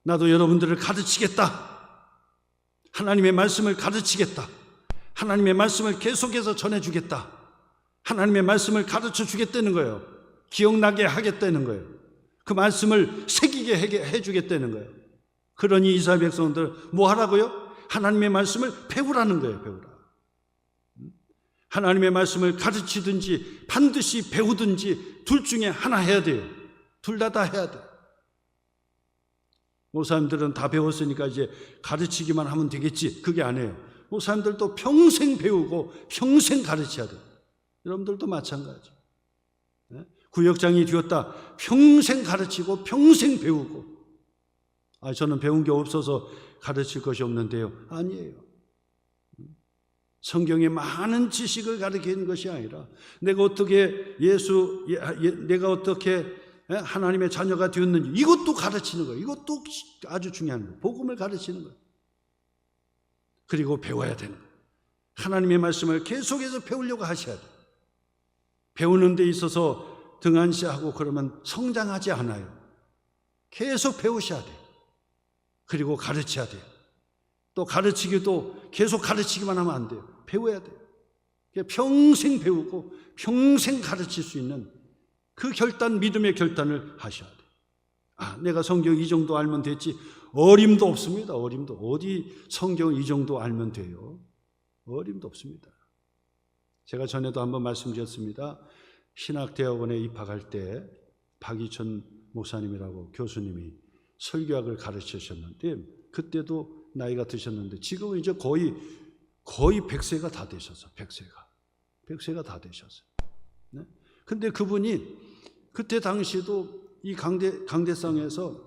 Speaker 1: 나도 여러분들을 가르치겠다. 하나님의 말씀을 가르치겠다. 하나님의 말씀을 계속해서 전해주겠다. 하나님의 말씀을 가르쳐 주겠다는 거예요. 기억나게 하겠다는 거예요. 그 말씀을 새기게 해주겠다는 거예요. 그러니 이스라엘 백성들 뭐 하라고요? 하나님의 말씀을 배우라는 거예요. 배우라. 하나님의 말씀을 가르치든지 반드시 배우든지 둘 중에 하나 해야 돼요. 둘 다 해야 돼요. 목사님들은 다 배웠으니까 이제 가르치기만 하면 되겠지. 그게 아니에요. 목사님들도 평생 배우고 평생 가르쳐야 돼요. 여러분들도 마찬가지. 구역장이 되었다. 평생 가르치고 평생 배우고. 저는 배운 게 없어서 가르칠 것이 없는데요. 아니에요. 성경의 많은 지식을 가르치는 것이 아니라 내가 어떻게 하나님의 자녀가 되었는지 이것도 가르치는 거예요. 이것도 아주 중요한 거예요. 복음을 가르치는 거예요. 그리고 배워야 되는 거예요. 하나님의 말씀을 계속해서 배우려고 하셔야 돼요. 배우는 데 있어서 등한시하고 그러면 성장하지 않아요. 계속 배우셔야 돼요. 그리고 가르쳐야 돼요. 또 가르치기도 계속 가르치기만 하면 안 돼요. 배워야 돼요. 평생 배우고 평생 가르칠 수 있는 그 결단, 믿음의 결단을 하셔야 돼요. 내가 성경 이 정도 알면 됐지. 어림도 없습니다. 어림도. 어디 성경 이 정도 알면 돼요. 어림도 없습니다. 제가 전에도 한번 말씀드렸습니다. 신학대학원에 입학할 때 박이천 목사님이라고 교수님이 설교학을 가르치셨는데 그때도 나이가 드셨는데 지금은 이제 거의 100세가 다 되셔서 100세가 다 되셨어요. 네? 근데 그분이 그때 당시도 이 강단에서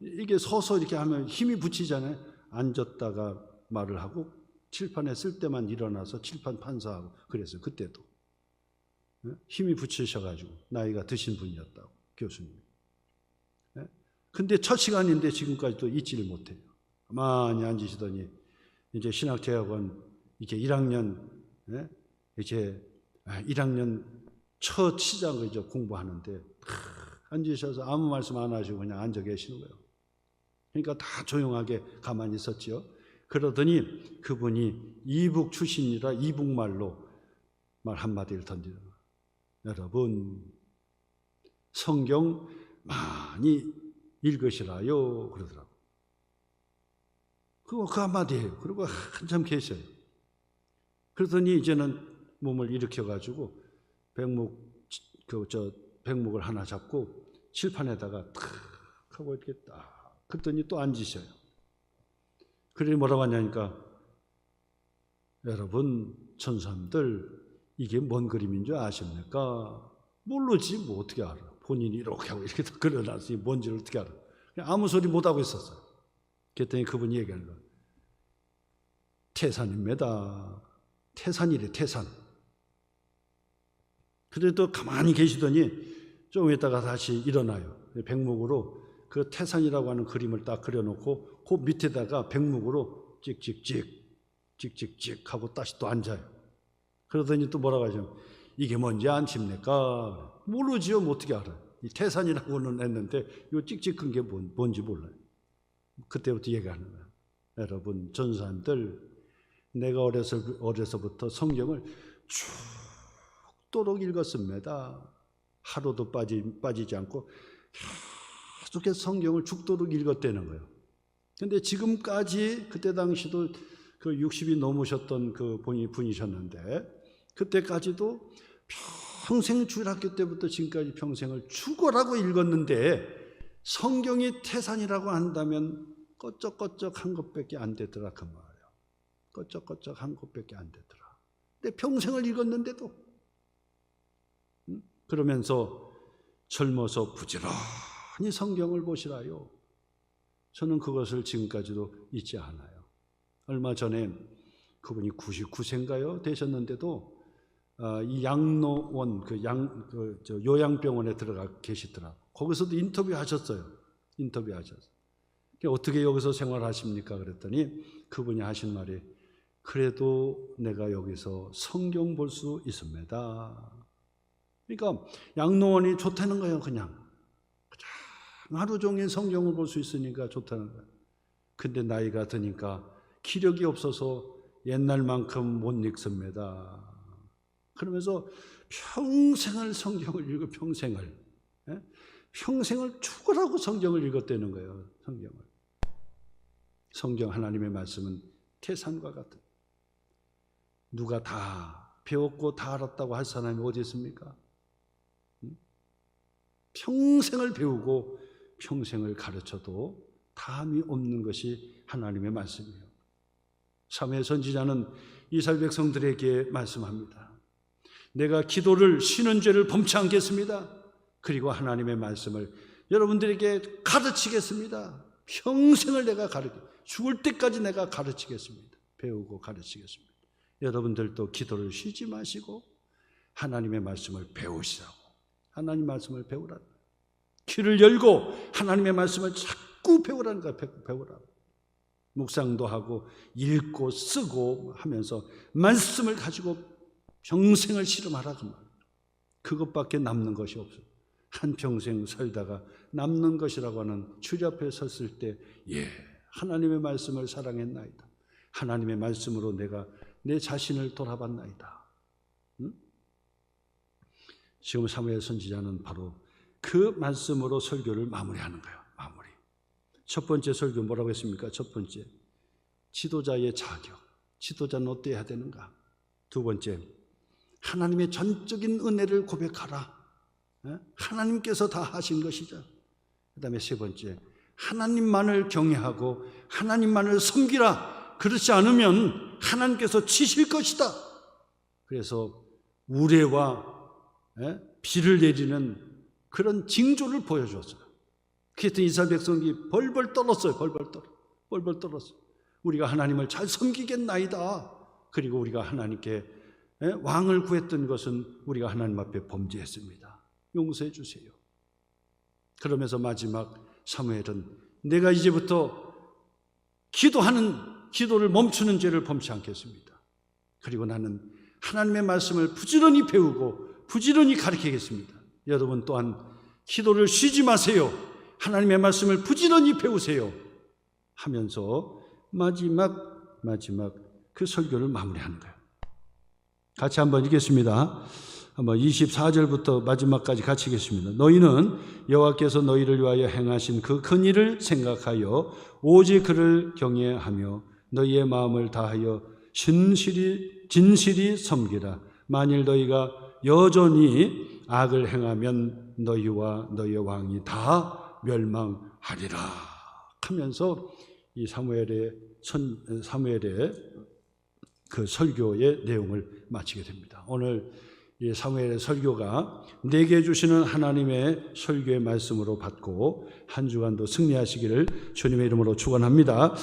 Speaker 1: 이게 서서 이렇게 하면 힘이 붙이잖아요. 앉았다가 말을 하고 칠판에 쓸 때만 일어나서 칠판 판사하고 그랬어요. 그때도 힘이 붙이셔가지고 나이가 드신 분이었다고 교수님. 근데 첫 시간인데 지금까지도 잊지를 못해요. 가만히 앉으시더니 이제 신학대학원 이제 1학년 이제 1학년 첫 시작을 이제 공부하는데 앉으셔서 아무 말씀 안 하시고 그냥 앉아 계시는 거예요. 그러니까 다 조용하게 가만히 있었죠. 그러더니 그분이 이북 출신이라 이북말로 말 한마디를 던지는 거예요. 여러분 성경 많이 읽으시라요 그러더라고요. 그 한마디예요. 그리고 한참 계셔요. 그러더니 이제는 몸을 일으켜가지고 백목을 하나 잡고 칠판에다가 탁 하고 이렇게 딱 그랬더니 또 앉으셔요. 그러니 뭐라고 하냐니까 여러분 천사님들 이게 뭔 그림인 줄 아십니까? 모르지 뭐 어떻게 알아. 본인이 이렇게 하고 이렇게 그려놨으니 뭔지를 어떻게 알아. 그냥 아무 소리 못하고 있었어요. 그랬더니 그분이 얘기하는 거예요. 태산입니다. 태산이래 태산. 그래도 가만히 계시더니 좀 있다가 다시 일어나요. 백목으로 그 태산이라고 하는 그림을 딱 그려놓고 그 밑에다가 백목으로 찍찍찍 하고 다시 또 앉아요. 그러더니 또 뭐라고 하죠? 이게 뭔지 아십니까? 모르지요. 뭐 어떻게 알아요? 이 태산이라고는 했는데 이 찍찍한 게 뭔지 몰라요. 그때부터 얘기하는 거예요. 여러분 전사님들 내가 어려서부터 성경을 죽도록 읽었습니다. 하루도 빠지지 않고 계속해서 성경을 죽도록 읽었다는 거예요. 근데 지금까지 그때 당시도 그 60이 넘으셨던 그 분이셨는데 그때까지도 평생 주일학교 때부터 지금까지 평생을 죽어라고 읽었는데 성경이 태산이라고 한다면 꺼쩍꺼쩍한 것밖에 안 되더라 그 말이에요. 꺼쩍꺼쩍한 것밖에 안 되더라. 근데 평생을 읽었는데도 그러면서 젊어서 부지런히 성경을 보시라요. 저는 그것을 지금까지도 잊지 않아요. 얼마 전에 그분이 99세인가요? 되셨는데도 이 양로원 요양병원에 들어가 계시더라. 거기서도 인터뷰하셨어요. 어떻게 여기서 생활하십니까? 그랬더니 그분이 하신 말이 그래도 내가 여기서 성경 볼 수 있습니다. 그러니까 양로원이 좋다는 거예요. 그냥 하루 종일 성경을 볼 수 있으니까 좋다는 거예요. 근데 나이가 드니까 기력이 없어서 옛날만큼 못 읽습니다. 그러면서 평생을 성경을 읽고 평생을 죽으라고 성경을 읽었다는 거예요. 성경 하나님의 말씀은 태산과 같은 누가 다 배웠고 다 알았다고 할 사람이 어디 있습니까? 평생을 배우고 평생을 가르쳐도 다함이 없는 것이 하나님의 말씀이에요. 사무엘 선지자는 이스라엘 백성들에게 말씀합니다. 내가 기도를 쉬는 죄를 범치 않겠습니다. 그리고 하나님의 말씀을 여러분들에게 가르치겠습니다. 평생을 내가 죽을 때까지 내가 가르치겠습니다. 배우고 가르치겠습니다. 여러분들도 기도를 쉬지 마시고 하나님의 말씀을 배우시라고. 하나님 말씀을 배우라고. 귀를 열고 하나님의 말씀을 자꾸 배우라는 거야. 배우라고. 묵상도 하고 읽고 쓰고 하면서 말씀을 가지고 평생을 씨름하라 그 말. 그것밖에 남는 것이 없어요. 한평생 살다가 남는 것이라고 하는 주리 앞에 섰을 때 하나님의 말씀을 사랑했나이다. 하나님의 말씀으로 내가 내 자신을 돌아봤나이다. 지금 사무엘 선지자는 바로 그 말씀으로 설교를 마무리하는 거예요. 마무리. 첫 번째 설교 뭐라고 했습니까? 첫 번째, 지도자의 자격. 지도자는 어때야 되는가? 두 번째, 하나님의 전적인 은혜를 고백하라. 하나님께서 다 하신 것이죠. 그 다음에 세 번째, 하나님만을 경외하고 하나님만을 섬기라. 그렇지 않으면 하나님께서 치실 것이다. 그래서 우레와 비를 내리는 그런 징조를 보여줬어요. 그랬더니 이스라엘 백성이 벌벌 떨었어요. 벌벌 떨었어요. 우리가 하나님을 잘 섬기겠나이다. 그리고 우리가 하나님께 왕을 구했던 것은 우리가 하나님 앞에 범죄했습니다. 용서해 주세요. 그러면서 마지막 사무엘은 내가 이제부터 기도를 멈추는 죄를 범치 않겠습니다. 그리고 나는 하나님의 말씀을 부지런히 배우고 부지런히 가르치겠습니다. 여러분 또한 기도를 쉬지 마세요. 하나님의 말씀을 부지런히 배우세요. 하면서 마지막 그 설교를 마무리하는 거예요. 같이 한번 읽겠습니다. 한번 24절부터 마지막까지 같이 읽겠습니다. 너희는 여호와께서 너희를 위하여 행하신 그 큰 일을 생각하여 오직 그를 경외하며 너희의 마음을 다하여 진실이 섬기라. 만일 너희가 여전히 악을 행하면 너희와 너희의 왕이 다 멸망하리라 하면서 이 사무엘의 그 설교의 내용을 마치게 됩니다. 오늘 이 사무엘의 설교가 내게 주시는 하나님의 설교의 말씀으로 받고 한 주간도 승리하시기를 주님의 이름으로 축원합니다.